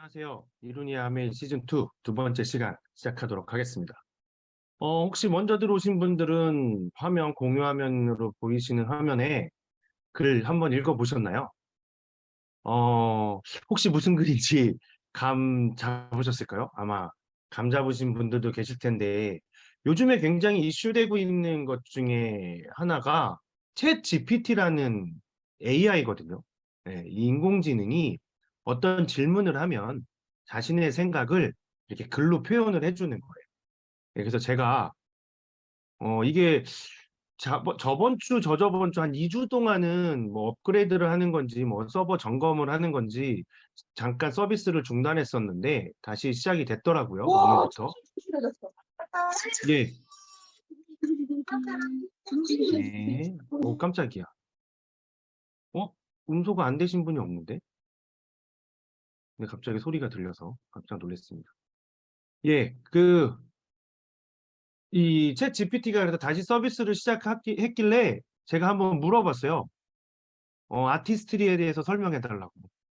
안녕하세요. 이루니의 아메이 시즌2 두 번째 시간 시작하도록 하겠습니다. 혹시 먼저 들어오신 분들은 화면 공유 화면으로 보이시는 화면에 글 한번 읽어보셨나요? 혹시 무슨 글인지 감 잡으셨을까요? 아마 감 잡으신 분들도 계실 텐데 요즘에 굉장히 이슈되고 있는 것 중에 하나가 챗 GPT라는 AI거든요. 이 인공지능이 어떤 질문을 하면 자신의 생각을 이렇게 글로 표현을 해주는 거예요. 그래서 제가 이게 저번 주, 저저번 주 한 2주 동안은 뭐 업그레이드를 하는 건지 뭐 서버 점검을 하는 건지 잠깐 서비스를 중단했었는데 다시 시작이 됐더라고요. 와, 오늘부터. 길어졌어. 예. 네. 오, 깜짝이야. 어? 음소가 안 되신 분이 없는데? 근데 갑자기 소리가 들려서 깜짝 놀랐습니다. 예, 이 챗 GPT가 그래서 다시 서비스를 시작했길래 제가 한번 물어봤어요. 아티스트리에 대해서 설명해달라고.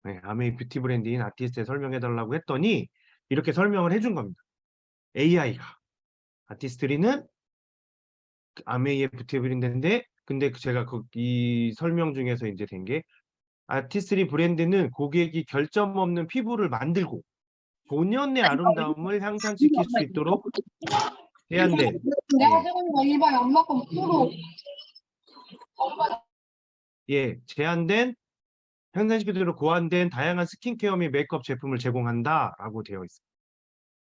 네, 아메이 뷰티 브랜드인 아티스트에 설명해달라고 했더니 이렇게 설명을 해준 겁니다. AI가. 아티스트리는 아메이의 뷰티 브랜드인데, 근데 제가 이 설명 중에서 이제 된 게, 아티스트리 브랜드는 고객이 결점 없는 피부를 만들고 본연의 아름다움을 향상시킬 수 있도록 제한된, 내가 예, 찍은 거 일반 엄마 거 프로. 제한된 향상시키도록 고안된 다양한 스킨케어 및 메이크업 제품을 제공한다라고 되어 있습니다.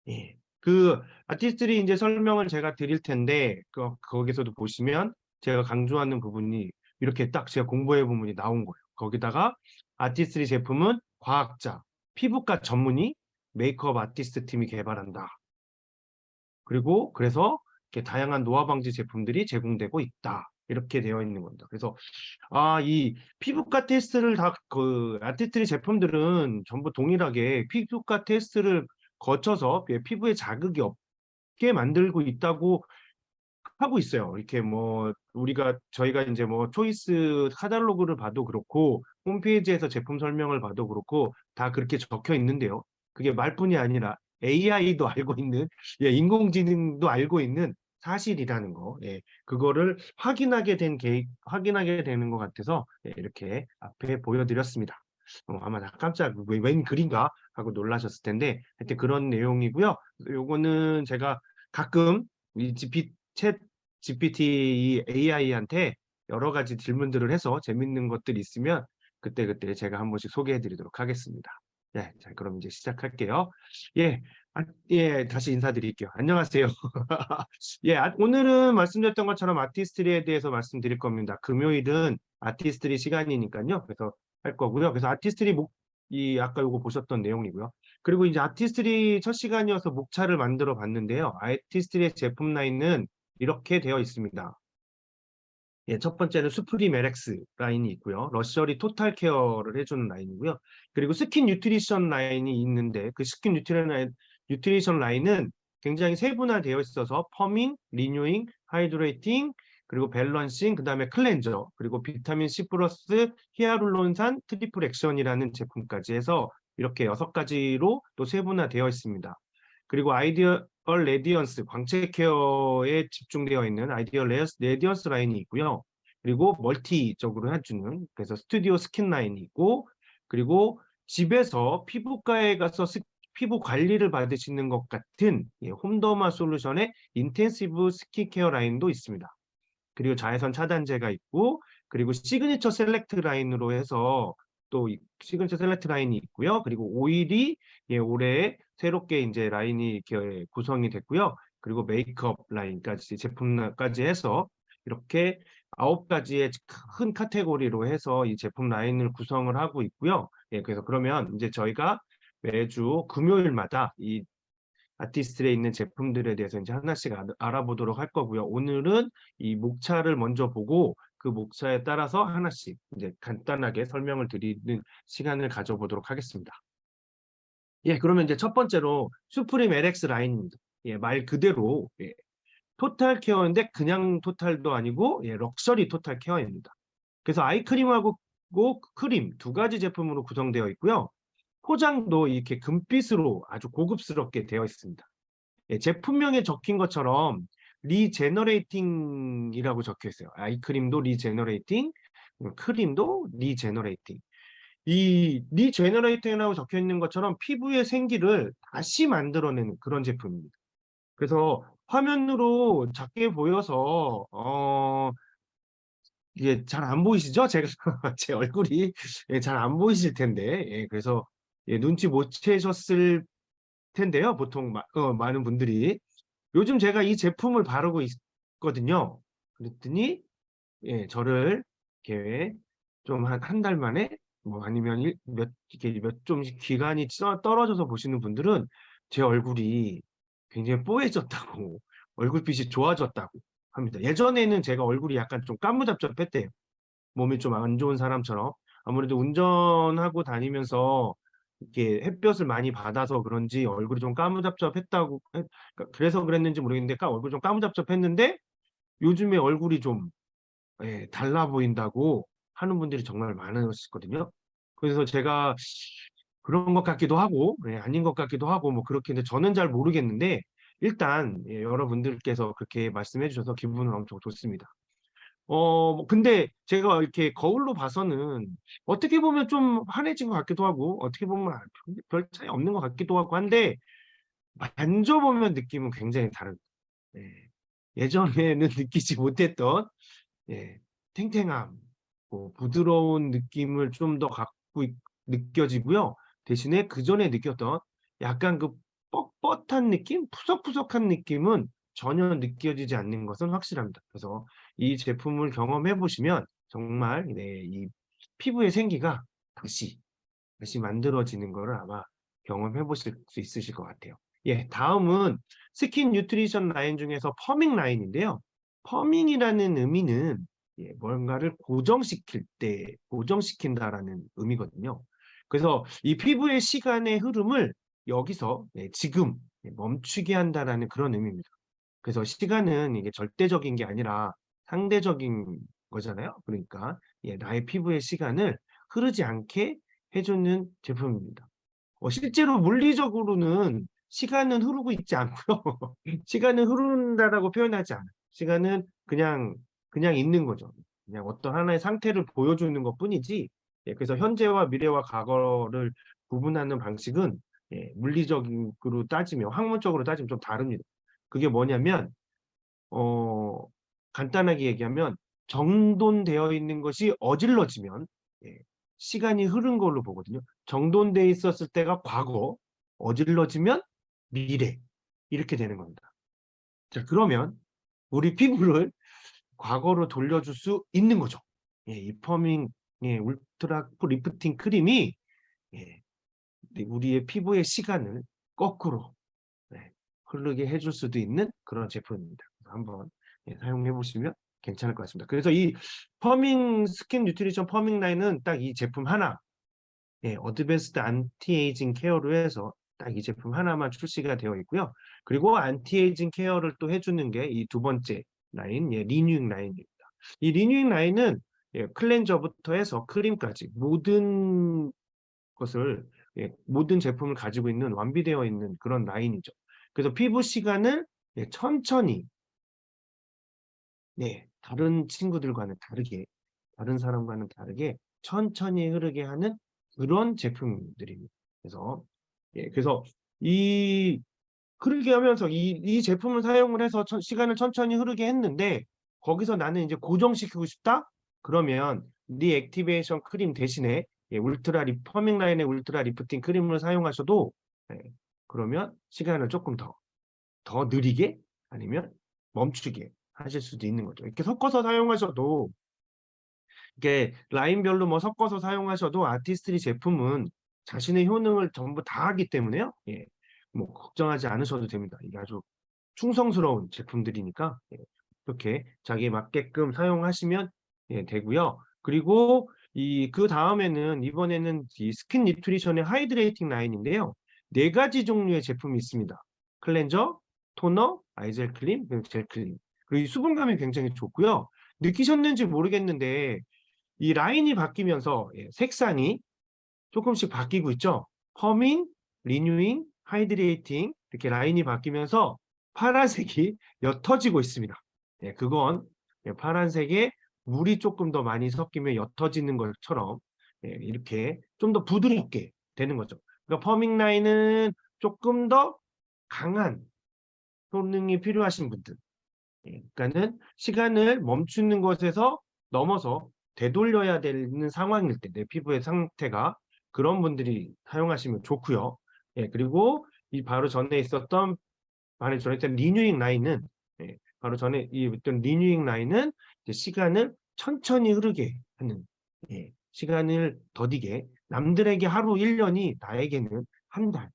예. 그 아티스트리 이제 설명을 제가 드릴 텐데 거기서도 보시면 제가 강조하는 부분이 이렇게 딱 제가 공부해 부분이 나온 거예요. 거기다가 아티스트리 제품은 과학자, 피부과 전문의, 메이크업 아티스트 팀이 개발한다. 그리고 그래서 이렇게 다양한 노화 방지 제품들이 제공되고 있다. 이렇게 되어 있는 겁니다. 그래서 이 피부과 테스트를 아티스트리 제품들은 전부 동일하게 피부과 테스트를 거쳐서 피부에 자극이 없게 만들고 있다고 하고 있어요. 이렇게 뭐 저희가 이제 뭐 초이스 카탈로그를 봐도 그렇고 홈페이지에서 제품 설명을 봐도 그렇고 다 그렇게 적혀 있는데요. 그게 말뿐이 아니라 AI도 알고 있는, 인공지능도 알고 있는 사실이라는 거. 그거를 확인하게 되는 것 같아서 이렇게 앞에 보여드렸습니다. 아마 나 깜짝 웬 글인가 하고 놀라셨을 텐데 하여튼 그런 내용이고요. 요거는 제가 가끔 이 챗 GPT 이 AI한테 여러 가지 질문들을 해서 재밌는 것들이 있으면 그때그때 제가 한 번씩 소개해 드리도록 하겠습니다. 자, 그럼 이제 시작할게요. 예, 다시 인사드릴게요. 안녕하세요. 오늘은 말씀드렸던 것처럼 아티스트리에 대해서 말씀드릴 겁니다. 금요일은 아티스트리 시간이니까요. 그래서 할 거고요. 그래서 아까 요거 보셨던 내용이고요. 그리고 이제 아티스트리 첫 시간이어서 목차를 만들어 봤는데요. 아티스트리의 제품 라인은 이렇게 되어 있습니다. 첫 번째는 수프림 LX 라인이 있고요. 러셔리 토탈 케어를 해주는 라인이고요. 그리고 스킨 뉴트리션 라인이 있는데 그 스킨 뉴트리션 라인은 굉장히 세분화되어 있어서 펌밍, 리뉴잉, 하이드레이팅, 그리고 밸런싱, 그 다음에 클렌저, 그리고 비타민 C 플러스 히아룰론산 트리플 액션이라는 제품까지 해서 이렇게 6가지로 또 세분화되어 있습니다. 그리고 아이디어 레디언스, 광채 케어에 집중되어 있는 아이디어 레디언스 라인이 있고요. 그리고 멀티적으로 해주는, 그래서 스튜디오 스킨 라인이 있고, 그리고 집에서 피부과에 가서 피부 관리를 받으시는 것 같은 홈더마 솔루션의 인텐시브 스킨케어 라인도 있습니다. 그리고 자외선 차단제가 있고, 그리고 시그니처 셀렉트 라인으로 해서 또 시그니처 셀렉트 라인이 있고요. 그리고 오일이 올해 새롭게 이제 라인이 이렇게 구성이 됐고요. 그리고 메이크업 라인까지 제품까지 해서 이렇게 9가지의 큰 카테고리로 해서 이 제품 라인을 구성을 하고 있고요. 그래서 그러면 이제 저희가 매주 금요일마다 이 아티스트에 있는 제품들에 대해서 이제 하나씩 알아보도록 할 거고요. 오늘은 이 목차를 먼저 보고 그 목차에 따라서 하나씩 이제 간단하게 설명을 드리는 시간을 가져보도록 하겠습니다. 그러면 이제 첫 번째로 수프림 LX 라인입니다. 말 그대로 토탈 케어인데 그냥 토탈도 아니고 럭셔리 토탈 케어입니다. 그래서 아이크림하고 크림 2가지 제품으로 구성되어 있고요. 포장도 이렇게 금빛으로 아주 고급스럽게 되어 있습니다. 예, 제품명에 적힌 것처럼 리제너레이팅이라고 적혀 있어요. 아이크림도 리제너레이팅, 크림도 리제너레이팅. 이 리제너레이팅이라고 적혀 있는 것처럼 피부의 생기를 다시 만들어내는 그런 제품입니다. 그래서 화면으로 작게 보여서 이게 잘 안 보이시죠? 제가 제 얼굴이 예, 잘 안 보이실 텐데 예, 그래서 예, 눈치 못 채셨을 텐데요. 보통 많은 분들이 요즘 제가 이 제품을 바르고 있거든요. 그랬더니 예, 저를 이렇게 좀 한 달 만에 뭐 아니면 이렇게 몇 좀 기간이 떨어져서 보시는 분들은 제 얼굴이 굉장히 뽀얘졌다고 얼굴빛이 좋아졌다고 합니다. 예전에는 제가 얼굴이 약간 좀 까무잡잡했대요. 몸이 좀 안 좋은 사람처럼. 아무래도 운전하고 다니면서 이렇게 햇볕을 많이 받아서 그런지 얼굴이 좀 까무잡잡했다고 그래서 그랬는지 모르겠는데 얼굴이 좀 까무잡잡했는데 요즘에 얼굴이 좀 예, 달라 보인다고 하는 분들이 정말 많으시거든요. 그래서 제가 그런 것 같기도 하고 예, 아닌 것 같기도 하고 뭐 그렇게 근데 저는 잘 모르겠는데 일단 예, 여러분들께서 그렇게 말씀해 주셔서 기분은 엄청 좋습니다. 뭐 근데 제가 이렇게 거울로 봐서는 어떻게 보면 좀 환해진 것 같기도 하고 어떻게 보면 별 차이 없는 것 같기도 하고 한데 만져보면 느낌은 굉장히 다릅니다. 예. 예전에는 느끼지 못했던 예, 탱탱함, 뭐 부드러운 느낌을 좀 더 느껴지고요. 대신에 그전에 느꼈던 약간 그 뻣뻣한 느낌, 푸석푸석한 느낌은 전혀 느껴지지 않는 것은 확실합니다. 그래서 이 제품을 경험해 보시면 정말 네, 이 피부의 생기가 다시 만들어지는 거를 아마 경험해 보실 수 있으실 것 같아요. 예, 다음은 스킨 뉴트리션 라인 중에서 퍼밍 라인인데요. 퍼밍이라는 의미는 예, 뭔가를 고정시킨다라는 의미거든요. 그래서 이 피부의 시간의 흐름을 여기서 예, 지금 예, 멈추게 한다라는 그런 의미입니다. 그래서 시간은 이게 절대적인 게 아니라 상대적인 거잖아요. 그러니까 예, 나의 피부의 시간을 흐르지 않게 해주는 제품입니다. 실제로 물리적으로는 시간은 흐르고 있지 않고요. 시간은 흐른다라고 표현하지 않아요. 시간은 그냥 있는 거죠. 그냥 어떤 하나의 상태를 보여주는 것뿐이지. 예, 그래서 현재와 미래와 과거를 구분하는 방식은 예, 물리적으로 따지면 학문적으로 따지면 좀 다릅니다. 그게 뭐냐면 어 간단하게 얘기하면 정돈되어 있는 것이 어질러지면 예, 시간이 흐른 걸로 보거든요. 정돈돼 있었을 때가 과거, 어질러지면 미래 이렇게 되는 겁니다. 자, 그러면 우리 피부를 과거로 돌려줄 수 있는 거죠. 예, 이 퍼밍 예, 울트라 리프팅 크림이 예, 우리의 피부의 시간을 거꾸로 네, 흐르게 해줄 수도 있는 그런 제품입니다. 한번 예, 사용해 보시면 괜찮을 것 같습니다. 그래서 이 퍼밍 스킨 뉴트리션 퍼밍 라인은 딱 이 제품 하나, 예, 어드밴스드 안티에이징 케어로 해서 딱 이 제품 하나만 출시가 되어 있고요. 그리고 안티에이징 케어를 또 해주는 게 이 두 번째 라인, 예, 리뉴잉 라인입니다. 이 리뉴잉 라인은 예, 클렌저부터 해서 크림까지 모든 것을 예, 모든 제품을 가지고 있는 완비되어 있는 그런 라인이죠. 그래서 피부 시간을 예, 천천히 네, 다른 친구들과는 다르게 다른 사람과는 다르게 천천히 흐르게 하는 그런 제품들입니다. 그래서 이 흐르게 하면서 이 제품을 사용을 해서 시간을 천천히 흐르게 했는데 거기서 나는 이제 고정시키고 싶다? 그러면 리액티베이션 크림 대신에 예, 퍼밍 라인의 울트라 리프팅 크림을 사용하셔도 예, 그러면 시간을 조금 더 느리게 아니면 멈추게 하실 수도 있는 거죠. 이렇게 섞어서 사용하셔도 이게 라인별로 뭐 섞어서 사용하셔도 아티스트리 제품은 자신의 효능을 전부 다 하기 때문에요. 예. 뭐 걱정하지 않으셔도 됩니다. 이게 아주 충성스러운 제품들이니까 예. 이렇게 자기에 맞게끔 사용하시면 예, 되고요. 그리고 그다음에는 이번에는 이 스킨 뉴트리션의 하이드레이팅 라인인데요. 네 가지 종류의 제품이 있습니다. 클렌저, 토너, 아이젤 클림, 그리고 젤 클림. 그리고 이 수분감이 굉장히 좋고요. 느끼셨는지 모르겠는데 이 라인이 바뀌면서 예, 색상이 조금씩 바뀌고 있죠. 펌잉, 리뉴잉, 하이드레이팅 이렇게 라인이 바뀌면서 파란색이 옅어지고 있습니다. 예, 그건 파란색에 물이 조금 더 많이 섞이면 옅어지는 것처럼 이렇게 좀 더 부드럽게 되는 거죠. 그러니까 펌잉 라인은 조금 더 강한 효능이 필요하신 분들, 그러니까는 시간을 멈추는 것에서 넘어서 되돌려야 되는 상황일 때 내 피부의 상태가 그런 분들이 사용하시면 좋고요. 그리고 이 바로 전에 있었던 바로 전에 있던 리뉴잉 라인은 바로 전에 있던 리뉴잉 라인은 이제 시간을 천천히 흐르게 하는 시간을 더디게 남들에게 하루 1년이 나에게는 한 달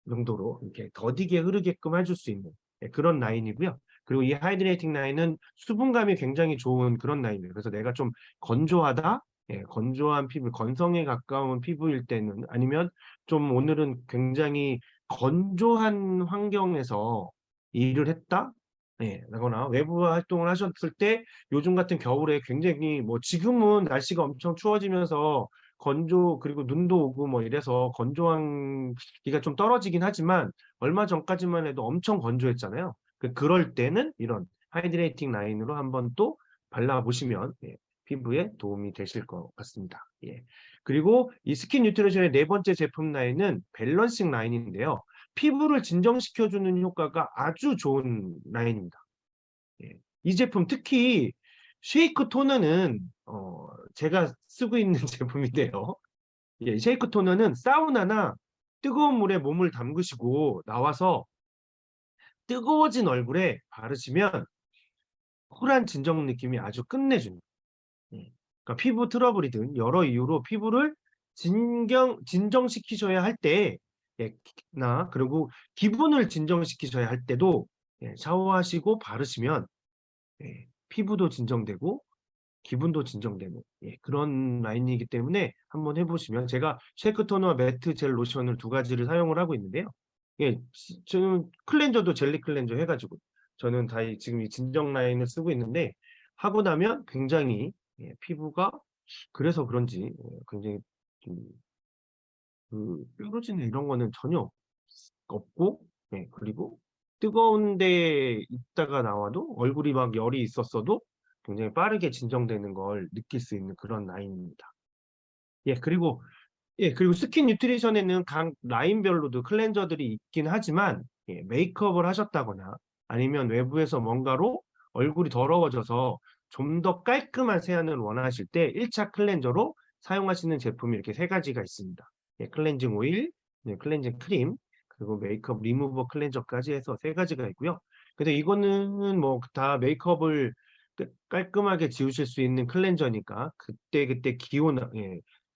정도로 이렇게 더디게 흐르게끔 해줄 수 있는 그런 라인이고요. 그리고 이 하이드레이팅 라인은 수분감이 굉장히 좋은 그런 라인이에요. 그래서 내가 좀 건조하다, 건조한 피부, 건성에 가까운 피부일 때는 아니면 좀 오늘은 굉장히 건조한 환경에서 일을 했다, 라거나 외부 활동을 하셨을 때 요즘 같은 겨울에 굉장히 뭐 지금은 날씨가 엄청 추워지면서 건조 그리고 눈도 오고 뭐 이래서 건조한 기가 좀 떨어지긴 하지만 얼마 전까지만 해도 엄청 건조했잖아요. 그럴 때는 이런 하이드레이팅 라인으로 한번 또 발라보시면 피부에 도움이 되실 것 같습니다. 그리고 이 스킨 뉴트리션의 네 번째 제품 라인은 밸런싱 라인인데요. 피부를 진정시켜주는 효과가 아주 좋은 라인입니다. 이 제품 특히 쉐이크 토너는 제가 쓰고 있는 제품인데요. 쉐이크 토너는 사우나나 뜨거운 물에 몸을 담그시고 나와서 뜨거워진 얼굴에 바르시면 쿨한 진정 느낌이 아주 끝내줍니다. 그러니까 피부 트러블이든 여러 이유로 피부를 진정시키셔야 할 때, 그리고 기분을 진정시키셔야 할 때도 샤워하시고 바르시면 피부도 진정되고 기분도 진정되는 그런 라인이기 때문에 한번 해보시면 제가 쉐이크 토너와 매트 젤 로션을 두 가지를 사용을 하고 있는데요. 저는 클렌저도 젤리 클렌저 해가지고 저는 다 지금 이 진정 라인을 쓰고 있는데 하고 나면 굉장히 피부가 그래서 그런지 굉장히 뾰루지나 이런 거는 전혀 없고 그리고 뜨거운 데 있다가 나와도 얼굴이 막 열이 있었어도 굉장히 빠르게 진정되는 걸 느낄 수 있는 그런 라인입니다. 그리고 그리고 스킨 뉴트리션에는 각 라인별로도 클렌저들이 있긴 하지만 메이크업을 하셨다거나 아니면 외부에서 뭔가로 얼굴이 더러워져서 좀 더 깔끔한 세안을 원하실 때 1차 클렌저로 사용하시는 제품이 이렇게 세 가지가 있습니다. 클렌징 오일, 클렌징 크림, 그리고 메이크업 리무버 클렌저까지 해서 세 가지가 있고요. 근데 이거는 뭐 다 메이크업을 깔끔하게 지우실 수 있는 클렌저니까 그때그때 기온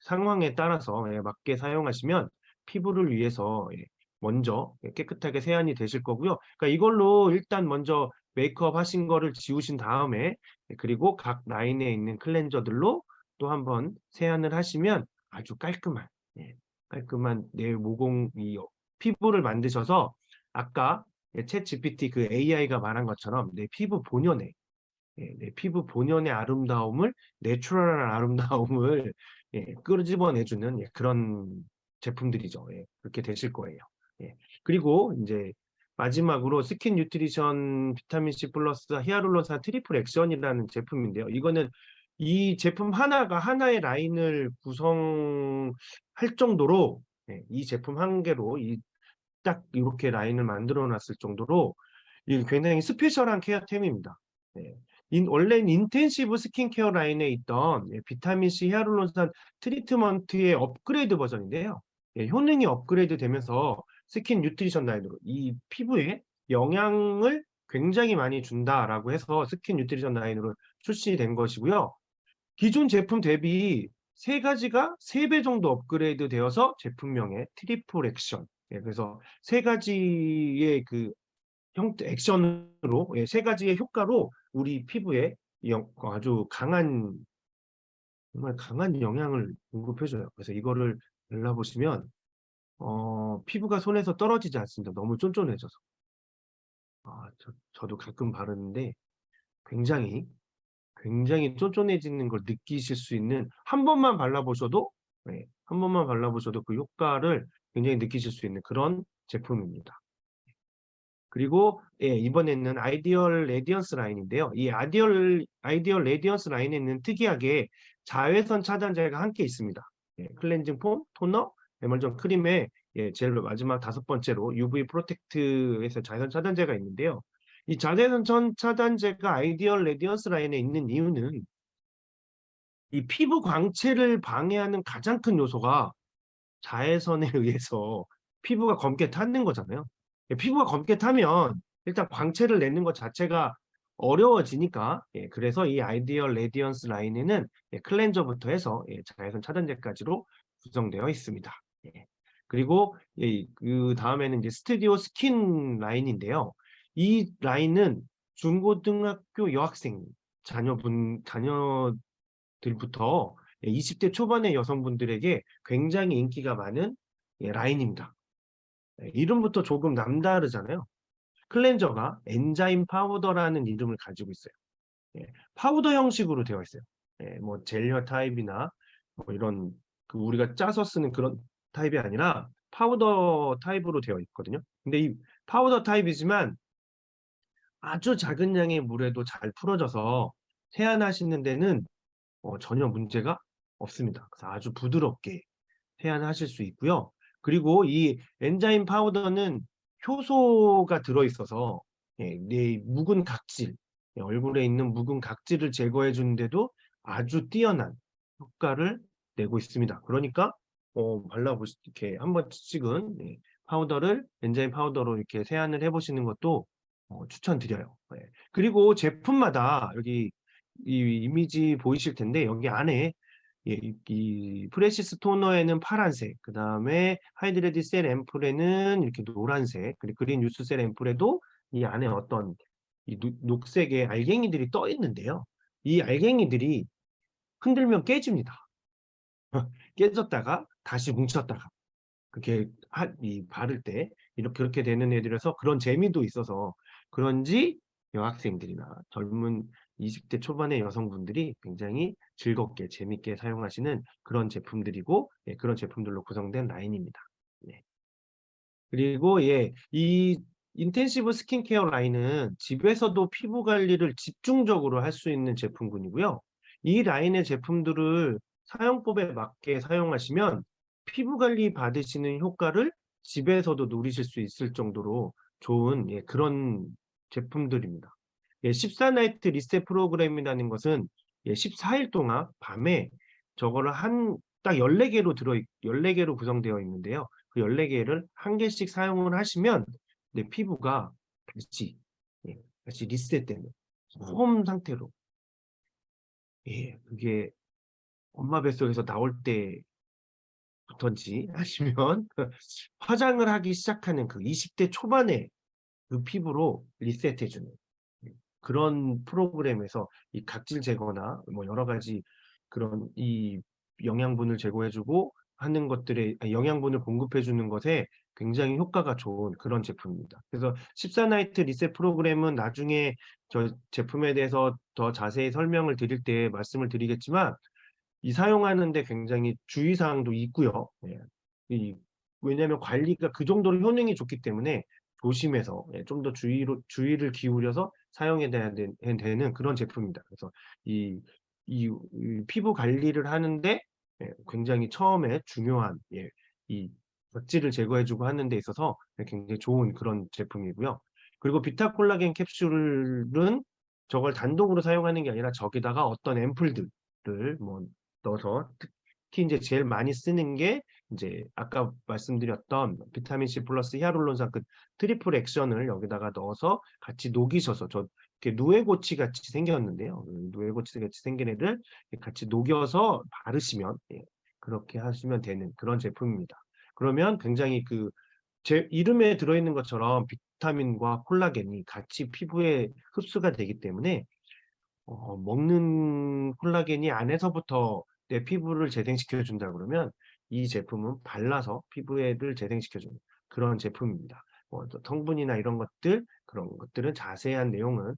상황에 따라서 맞게 사용하시면 피부를 위해서 먼저 깨끗하게 세안이 되실 거고요. 그러니까 이걸로 일단 먼저 메이크업 하신 거를 지우신 다음에 그리고 각 라인에 있는 클렌저들로 또 한번 세안을 하시면 아주 깔끔한 내 모공 이 피부를 만드셔서 아까 챗GPT 그 AI가 말한 것처럼 내 피부 본연의 아름다움을 내추럴한 아름다움을 끄집어내주는 그런 제품들이죠. 그렇게 되실 거예요. 그리고 이제 마지막으로 스킨 뉴트리션 비타민 C 플러스 히아룰론산 트리플 액션이라는 제품인데요. 이거는 이 제품 하나가 하나의 라인을 구성할 정도로 이 제품 한 개로 딱 이렇게 라인을 만들어 놨을 정도로 이게 굉장히 스페셜한 케어템입니다. 원래는 인텐시브 스킨케어 라인에 있던 비타민 C 히알루론산 트리트먼트의 업그레이드 버전인데요. 효능이 업그레이드 되면서 스킨 뉴트리션 라인으로 이 피부에 영향을 굉장히 많이 준다라고 해서 스킨 뉴트리션 라인으로 출시된 것이고요. 기존 제품 대비 세 가지가 3배 정도 업그레이드 되어서 제품명에 트리플 액션. 그래서 세 가지의 그 형태 액션으로 세 가지의 효과로 우리 피부에 아주 정말 강한 영향을 공급해 줘요. 그래서 이거를 발라보시면 피부가 손에서 떨어지지 않습니다. 너무 쫀쫀해져서. 저도 가끔 바르는데 굉장히 쫀쫀해지는 걸 느끼실 수 있는 한 번만 발라보셔도 그 효과를 굉장히 느끼실 수 있는 그런 제품입니다. 그리고 이번에는 아이디얼 레디언스 라인인데요. 이 아이디얼 레디언스 라인에는 특이하게 자외선 차단제가 함께 있습니다. 클렌징 폼, 토너, 에멀전 크림에 제일 마지막 5번째로 UV 프로텍트에서 자외선 차단제가 있는데요. 이 자외선 차단제가 아이디얼 레디언스 라인에 있는 이유는 이 피부 광채를 방해하는 가장 큰 요소가 자외선에 의해서 피부가 검게 타는 거잖아요. 피부가 검게 타면 일단 광채를 내는 것 자체가 어려워지니까 그래서 이 아이디얼 레디언스 라인에는 클렌저부터 해서 자외선 차단제까지로 구성되어 있습니다. 그리고 그다음에는 이제 스튜디오 스킨 라인인데요. 이 라인은 중고등학교 여학생 자녀들부터 20대 초반의 여성분들에게 굉장히 인기가 많은 라인입니다. 이름부터 조금 남다르잖아요. 클렌저가 엔자임 파우더라는 이름을 가지고 있어요. 파우더 형식으로 되어 있어요. 뭐 젤리어 타입이나 뭐 이런 우리가 짜서 쓰는 그런 타입이 아니라 파우더 타입으로 되어 있거든요. 근데 이 파우더 타입이지만 아주 작은 양의 물에도 잘 풀어져서 세안하시는 데는 전혀 문제가 없습니다. 그래서 아주 부드럽게 세안하실 수 있고요. 그리고 이 엔자임 파우더는 효소가 들어있어서 내 묵은 각질, 얼굴에 있는 묵은 각질을 제거해 주는데도 아주 뛰어난 효과를 내고 있습니다. 그러니까 발라보시 이렇게 한 번씩은 파우더를 엔자임 파우더로 이렇게 세안을 해보시는 것도 추천드려요. 그리고 제품마다 여기 이 이미지 보이실 텐데 여기 안에 이 프레시스 토너에는 파란색, 그 다음에 하이드레디 셀 앰플에는 이렇게 노란색, 그리고 그린 유스 셀 앰플에도 이 안에 어떤 이 녹색의 알갱이들이 떠 있는데요. 이 알갱이들이 흔들면 깨집니다. 깨졌다가 다시 뭉쳤다가 그렇게 바를 때 이렇게 그렇게 되는 애들이라서 그런 재미도 있어서 그런지 여학생들이나 젊은 20대 초반의 여성분들이 굉장히 즐겁게 재밌게 사용하시는 그런 제품들이고 그런 제품들로 구성된 라인입니다. 네. 그리고 이 인텐시브 스킨케어 라인은 집에서도 피부 관리를 집중적으로 할 수 있는 제품군이고요. 이 라인의 제품들을 사용법에 맞게 사용하시면 피부 관리 받으시는 효과를 집에서도 누리실 수 있을 정도로 좋은 그런 제품들입니다. 14나이트 리셋 프로그램이라는 것은 14일 동안 밤에 저거를 딱 14개로 구성되어 있는데요. 그 14개를 한 개씩 사용을 하시면 내 피부가 다시 다시 리셋되는 처음 상태로 그게 엄마 뱃속에서 나올 때부터인지 아니면 화장을 하기 시작하는 그 20대 초반의 그 피부로 리셋해 주는 그런 프로그램에서 이 각질 제거나 뭐 여러 가지 그런 이 영양분을 제거해 주고 하는 것들에 영양분을 공급해 주는 것에 굉장히 효과가 좋은 그런 제품입니다. 그래서 14나이트 리셋 프로그램은 나중에 저 제품에 대해서 더 자세히 설명을 드릴 때 말씀을 드리겠지만 이 사용하는 데 굉장히 주의사항도 있고요. 왜냐하면 관리가 그 정도로 효능이 좋기 때문에 조심해서 좀 더 주의를 기울여서 사용해야 되는 그런 제품입니다. 그래서 이 피부 관리를 하는데 굉장히 처음에 중요한 이 각질을 제거해 주고 하는 데 있어서 굉장히 좋은 그런 제품이고요. 그리고 비타 콜라겐 캡슐은 저걸 단독으로 사용하는 게 아니라 저기다가 어떤 앰플들을 뭐 넣어서 특히 인제 제일 많이 쓰는 게 인제 아까 말씀드렸던 비타민 C 플러스 히알루론산 그 트리플 액션을 여기다가 넣어서 같이 녹이셔서 이렇게 누에고치 같이 생겼는데요. 누에고치 같이 생긴 애를 같이 녹여서 바르시면 그렇게 하시면 되는 그런 제품입니다. 그러면 굉장히 제 이름에 들어있는 것처럼 비타민과 콜라겐이 같이 피부에 흡수가 되기 때문에 먹는 콜라겐이 안에서부터 내 피부를 재생시켜 준다 그러면 이 제품은 발라서 피부에를 재생시켜 주는 그런 제품입니다. 또 성분이나 이런 것들 그런 것들은 자세한 내용은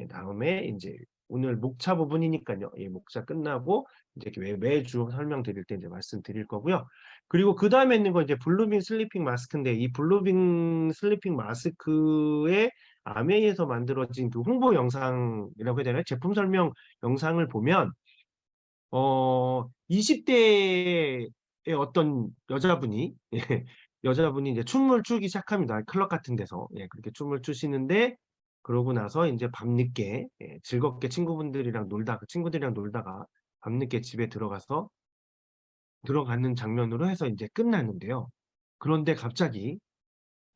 다음에 인제 오늘 목차 부분이니까요. 예, 목차 끝나고 이제 매주 설명드릴 때 이제 말씀드릴 거고요. 그리고 그 다음에 있는 거 이제 블루빈 슬리핑 마스크인데 이 블루빈 슬리핑 마스크의 아메이에서 만들어진 그 홍보 영상이라고 해야 되나요? 제품 설명 영상을 보면 20대의 어떤 여자분이 예, 여자분이 이제 춤을 추기 시작합니다. 클럽 같은 데서 예, 그렇게 춤을 추시는데 그러고 나서 이제 밤늦게 예, 즐겁게 친구들이랑 놀다가 밤늦게 집에 들어가는 장면으로 해서 이제 끝나는데요. 그런데 갑자기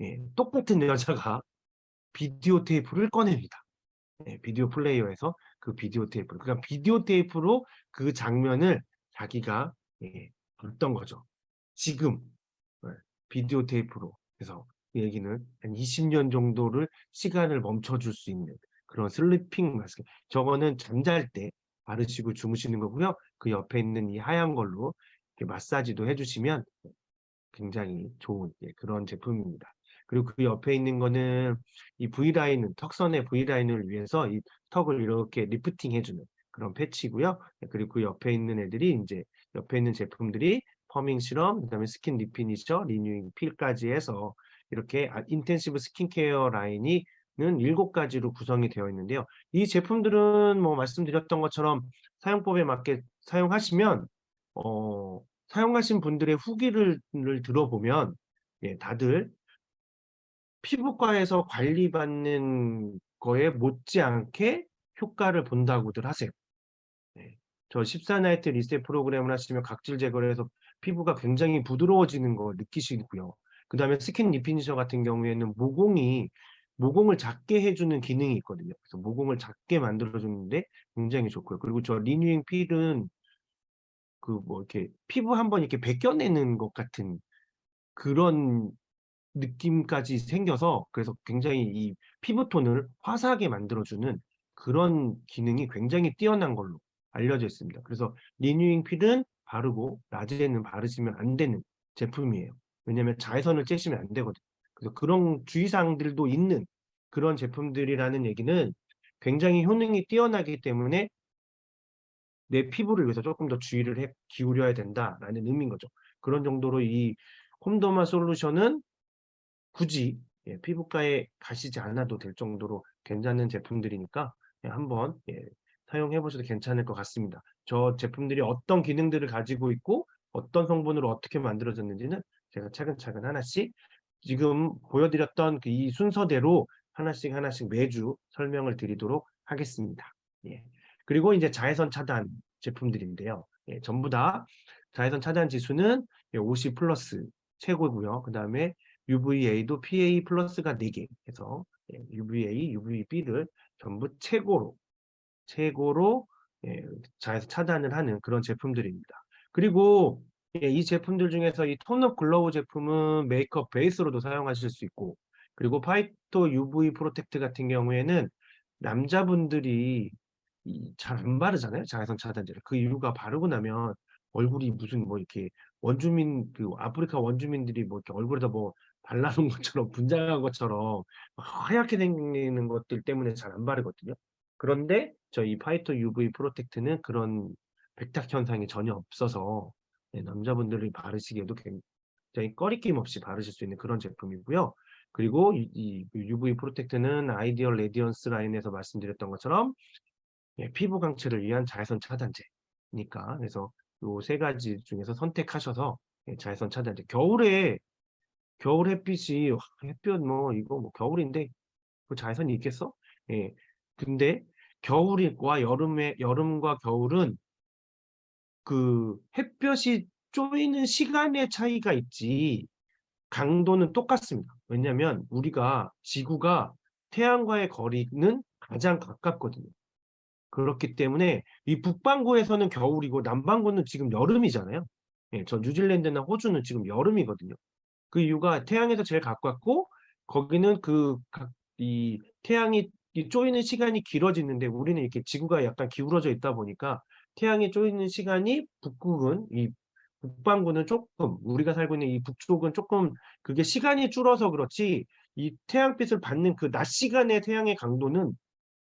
예, 똑같은 여자가 비디오 테이프를 꺼냅니다. 예, 비디오 플레이어에서 그 비디오 테이프를 그러니까 비디오 테이프로 그 장면을 자기가 예, 봤던 거죠. 지금 예, 비디오 테이프로 그래서 그 얘기는 한 20년 정도를 시간을 멈춰줄 수 있는 그런 슬리핑 마스크. 저거는 잠잘 때 바르시고 주무시는 거고요. 그 옆에 있는 이 하얀 걸로 이렇게 마사지도 해주시면 굉장히 좋은 예, 그런 제품입니다. 그리고 그 옆에 있는 거는 이 V라인, 턱선의 V라인을 위해서 이 턱을 이렇게 리프팅 해주는 그런 패치고요. 예, 그리고 그 옆에 있는 애들이 이제 옆에 있는 제품들이 퍼밍 시럼, 그다음에 스킨 리피니셔, 리뉴잉 필까지 해서 이렇게 인텐시브 스킨케어 라인이 는 7가지로 구성이 되어 있는데요. 이 제품들은 뭐 말씀드렸던 것처럼 사용법에 맞게 사용하시면 사용하신 분들의 후기를 들어보면 예, 다들 피부과에서 관리받는 거에 못지않게 효과를 본다고들 하세요. 네. 저 14나이트 리셋 프로그램을 하시면 각질 제거를 해서 피부가 굉장히 부드러워지는 걸 느끼시고요. 그 다음에 스킨 리피니셔 같은 경우에는 모공을 작게 해주는 기능이 있거든요. 그래서 모공을 작게 만들어주는데 굉장히 좋고요. 그리고 저 리뉴잉 필은 그 뭐 이렇게 피부 한번 이렇게 벗겨내는 것 같은 그런 느낌까지 생겨서 그래서 굉장히 이 피부톤을 화사하게 만들어주는 그런 기능이 굉장히 뛰어난 걸로 알려져 있습니다. 그래서 리뉴잉 필은 바르고 낮에는 바르시면 안 되는 제품이에요. 왜냐하면 자외선을 쬐시면 안 되거든요. 그래서 그런 주의사항들도 있는 그런 제품들이라는 얘기는 굉장히 효능이 뛰어나기 때문에 내 피부를 위해서 조금 더 기울여야 된다라는 의미인 거죠. 그런 정도로 이 홈더마 솔루션은 굳이 예, 피부과에 가시지 않아도 될 정도로 괜찮은 제품들이니까 예, 한번 예, 사용해 보셔도 괜찮을 것 같습니다. 저 제품들이 어떤 기능들을 가지고 있고 어떤 성분으로 어떻게 만들어졌는지는 제가 차근차근 하나씩 지금 보여드렸던 그 이 순서대로 하나씩 매주 설명을 드리도록 하겠습니다. 예. 그리고 이제 자외선 차단 제품들인데요. 예, 전부 다 자외선 차단 지수는 50 플러스 최고고요. 그 다음에 UVA도 PA 플러스가 4개 해서 UVA, UVB를 전부 최고로 예, 자외선 차단을 하는 그런 제품들입니다. 그리고 예, 이 제품들 중에서 이 톤업 글로우 제품은 메이크업 베이스로도 사용하실 수 있고 그리고 파이토 UV 프로텍트 같은 경우에는 남자분들이 잘 안 바르잖아요. 자외선 차단제를. 그 이유가 바르고 나면 얼굴이 무슨 뭐 이렇게 그 아프리카 원주민들이 뭐 이렇게 얼굴에다 뭐 발라놓은 것처럼 분장한 것처럼 하얗게 생기는 것들 때문에 잘 안 바르거든요. 그런데 저희 파이터 UV 프로텍트는 그런 백탁 현상이 전혀 없어서 네, 남자분들이 바르시기에도 굉장히 꺼리낌 없이 바르실 수 있는 그런 제품이고요. 그리고 이 UV 프로텍트는 아이디얼 레디언스 라인에서 말씀드렸던 것처럼 예, 피부 강체를 위한 자외선 차단제니까 그래서 요 3가지 중에서 선택하셔서 예, 자외선 차단제 겨울 햇빛이 햇볕 뭐 이거 뭐 겨울인데 그 자외선이 있겠어? 예. 근데 여름과 겨울은 그 햇볕이 쪼이는 시간의 차이가 있지 강도는 똑같습니다. 왜냐면 우리가 지구가 태양과의 거리는 가장 가깝거든요. 그렇기 때문에 이 북반구에서는 겨울이고 남반구는 지금 여름이잖아요. 예, 저 뉴질랜드나 호주는 지금 여름이거든요. 그 이유가 태양에서 제일 가깝고 거기는 이 태양이 쪼이는 시간이 길어지는데 우리는 이렇게 지구가 약간 기울어져 있다 보니까 태양이 쪼이는 시간이 북반구는 조금 우리가 살고 있는 이 북쪽은 조금 그게 시간이 줄어서 그렇지 이 태양빛을 받는 그 낮 시간의 태양의 강도는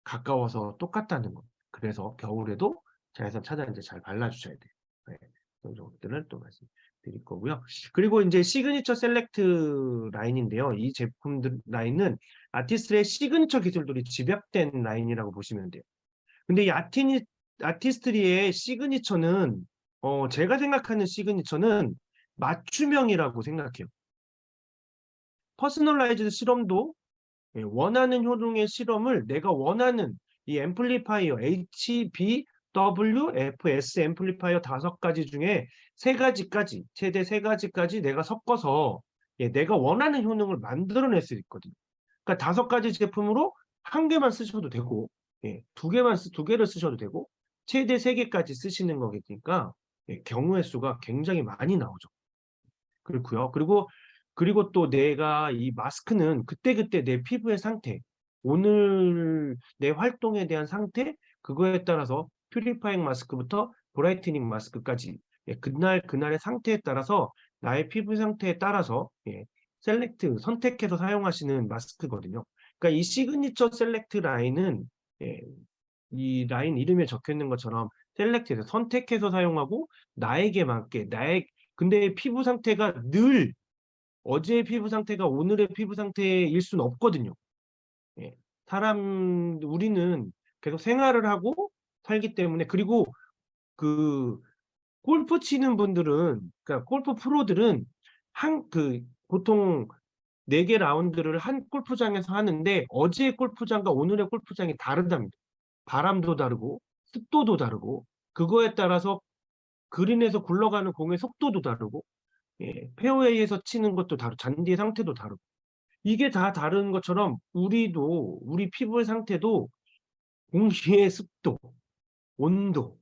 가까워서 똑같다는 거. 그래서 겨울에도 자외선 차단제 잘 발라주셔야 돼요. 네, 그런 정도들을 또 말씀드릴 거고요. 그리고 이제 시그니처 셀렉트 라인인데요. 이 제품들 라인은 아티스트의 시그니처 기술들이 집약된 라인이라고 보시면 돼요. 근데 이 아티스트리의 시그니처는 제가 생각하는 시그니처는 맞춤형이라고 생각해요. 퍼스널라이즈드 실험도 원하는 효능의 실험을 내가 원하는 이 앰플리파이어 HBWFS 앰플리파이어 5가지 중에 3가지까지 최대 3가지까지 내가 섞어서 내가 원하는 효능을 만들어낼 수 있거든요. 그러니까 5가지 제품으로 1개만 쓰셔도 되고 2개를 쓰셔도 되고 최대 3개까지 쓰시는 거니까 경우의 수가 굉장히 많이 나오죠. 그렇고요. 그리고 또 내가 이 마스크는 그때그때 내 피부의 상태, 오늘 내 활동에 대한 상태, 그거에 따라서 퓨리파잉 마스크부터 브라이트닝 마스크까지 그날의 상태에 따라서 나의 피부 상태에 따라서 선택해서 사용하시는 마스크거든요. 그러니까 이 시그니처 셀렉트 라인은 예, 이 라인 이름에 적혀 있는 것처럼 셀렉트해서 선택해서 사용하고 나에게 맞게 근데 피부 상태가 늘 어제의 피부 상태가 오늘의 피부 상태일 수는 없거든요. 예. 우리는 계속 생활을 하고 살기 때문에 그리고 그 골프 치는 분들은 그러니까 골프 프로들은 보통 4개 라운드를 한 골프장에서 하는데 어제의 골프장과 오늘의 골프장이 다르답니다. 바람도 다르고 습도도 다르고 그거에 따라서 그린에서 굴러가는 공의 속도도 다르고 페어웨이에서 치는 것도 잔디의 상태도 다르고 이게 다 다른 것처럼 우리 피부의 상태도 공기의 습도, 온도,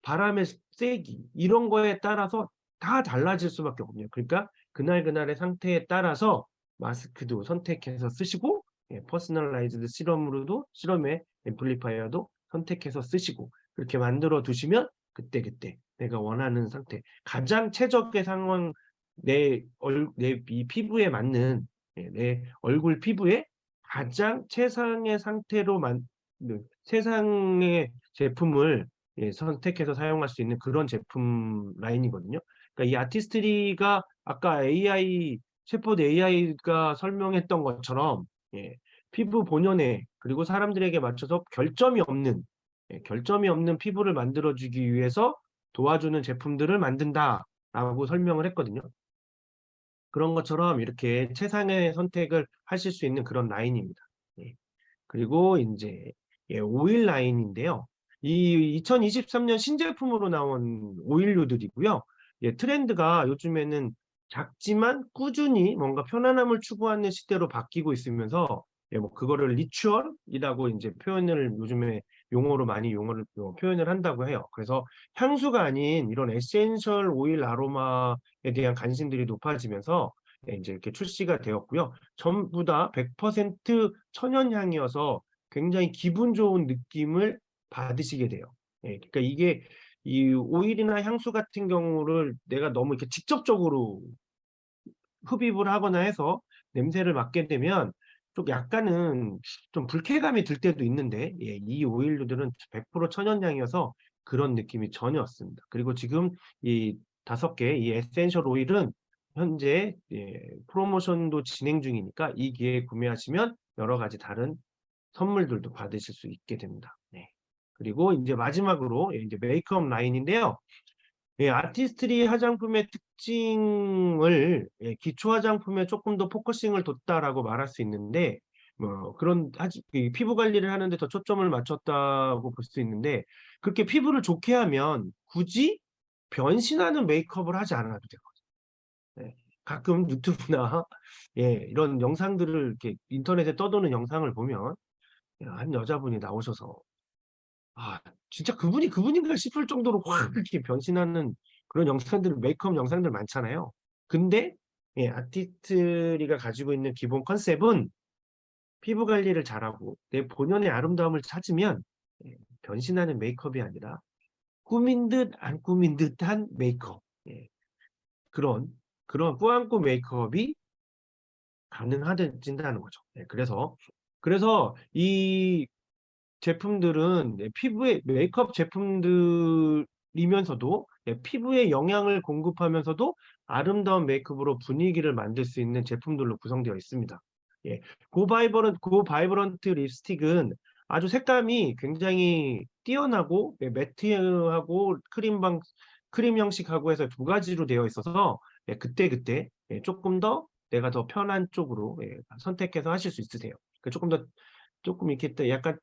바람의 세기 이런 거에 따라서 다 달라질 수밖에 없네요. 그러니까 그날의 상태에 따라서 마스크도 선택해서 쓰시고 퍼스널라이즈드 실험의 앰플리파이어도 선택해서 쓰시고 그렇게 만들어 두시면 그때그때 내가 원하는 상태 가장 최적의 상황 내 이 피부에 맞는 내 얼굴 피부에 가장 최상의 상태로 세상의 제품을 선택해서 사용할 수 있는 그런 제품 라인이거든요. 그러니까 이 아티스트리가 아까 챗봇 AI가 설명했던 것처럼 피부 본연에 그리고 사람들에게 맞춰서 결점이 없는 피부를 만들어주기 위해서 도와주는 제품들을 만든다라고 설명을 했거든요. 그런 것처럼 이렇게 최상의 선택을 하실 수 있는 그런 라인입니다. 그리고 이제 오일 라인인데요. 이 2023년 신제품으로 나온 오일류들이고요. 트렌드가 요즘에는 작지만 꾸준히 뭔가 편안함을 추구하는 시대로 바뀌고 있으면서 뭐 그거를 리추얼이라고 이제 요즘에 많이 표현을 한다고 해요. 그래서 향수가 아닌 이런 에센셜 오일 아로마에 대한 관심들이 높아지면서 이제 이렇게 출시가 되었고요. 전부 다 100% 천연향이어서 굉장히 기분 좋은 느낌을 받으시게 돼요. 그러니까 이 오일이나 향수 같은 경우를 내가 너무 이렇게 직접적으로 흡입을 하거나 해서 냄새를 맡게 되면 좀 약간은 좀 불쾌감이 들 때도 있는데 이 오일들은 100% 천연향이어서 그런 느낌이 전혀 없습니다. 그리고 지금 이 5개 이 에센셜 오일은 현재 프로모션도 진행 중이니까 이 기회에 구매하시면 여러 가지 다른 선물들도 받으실 수 있게 됩니다. 그리고 이제 마지막으로 이제 메이크업 라인인데요. 아티스트리 화장품의 특징을 기초 화장품에 조금 더 포커싱을 뒀다라고 말할 수 있는데 뭐 이 피부 관리를 하는데 더 초점을 맞췄다고 볼 수 있는데 그렇게 피부를 좋게 하면 굳이 변신하는 메이크업을 하지 않아도 되거든요. 가끔 유튜브나 이런 영상들을 이렇게 인터넷에 떠도는 영상을 보면 한 여자분이 나오셔서 진짜 그분인가 싶을 정도로 확 이렇게 변신하는 그런 메이크업 영상들 많잖아요. 근데 아티스트리가 가지고 있는 기본 컨셉은 피부 관리를 잘하고 내 본연의 아름다움을 찾으면 변신하는 메이크업이 아니라 꾸민 듯 안 꾸민 듯한 메이크업. 그런 꾸안꾸 메이크업이 가능해진다는 거죠. 그래서 이 제품들은 피부에 메이크업 제품들이면서도 피부에 영양을 공급하면서도 아름다운 메이크업으로 분위기를 만들 수 있는 제품들로 구성되어 있습니다. 예, 고바이브런트 립스틱은 아주 색감이 굉장히 뛰어나고 매트하고 크림 형식하고 해서 두 가지로 되어 있어서 그때그때 조금 더 내가 더 편한 쪽으로 선택해서 하실 수 있으세요. 조금 이렇게 또 약간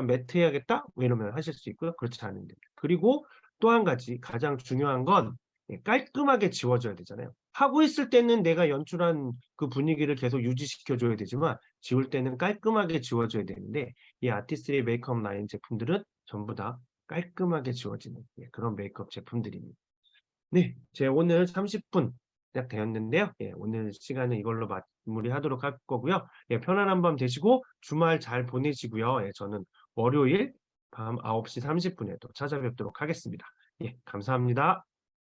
매트해야겠다? 뭐 이러면 하실 수 있고요. 그렇지 않은데. 그리고 또 한 가지 가장 중요한 건 깔끔하게 지워져야 되잖아요. 하고 있을 때는 내가 연출한 그 분위기를 계속 유지시켜 줘야 되지만 지울 때는 깔끔하게 지워져야 되는데 이 아티스트리 메이크업 라인 제품들은 전부 다 깔끔하게 지워지는 그런 메이크업 제품들입니다. 네, 제 오늘 30분 약 되었는데요. 오늘 시간은 이걸로 마무리하도록 할 거고요. 편안한 밤 되시고 주말 잘 보내시고요. 저는 월요일 밤 9시 30분에 또 찾아뵙도록 하겠습니다. 감사합니다.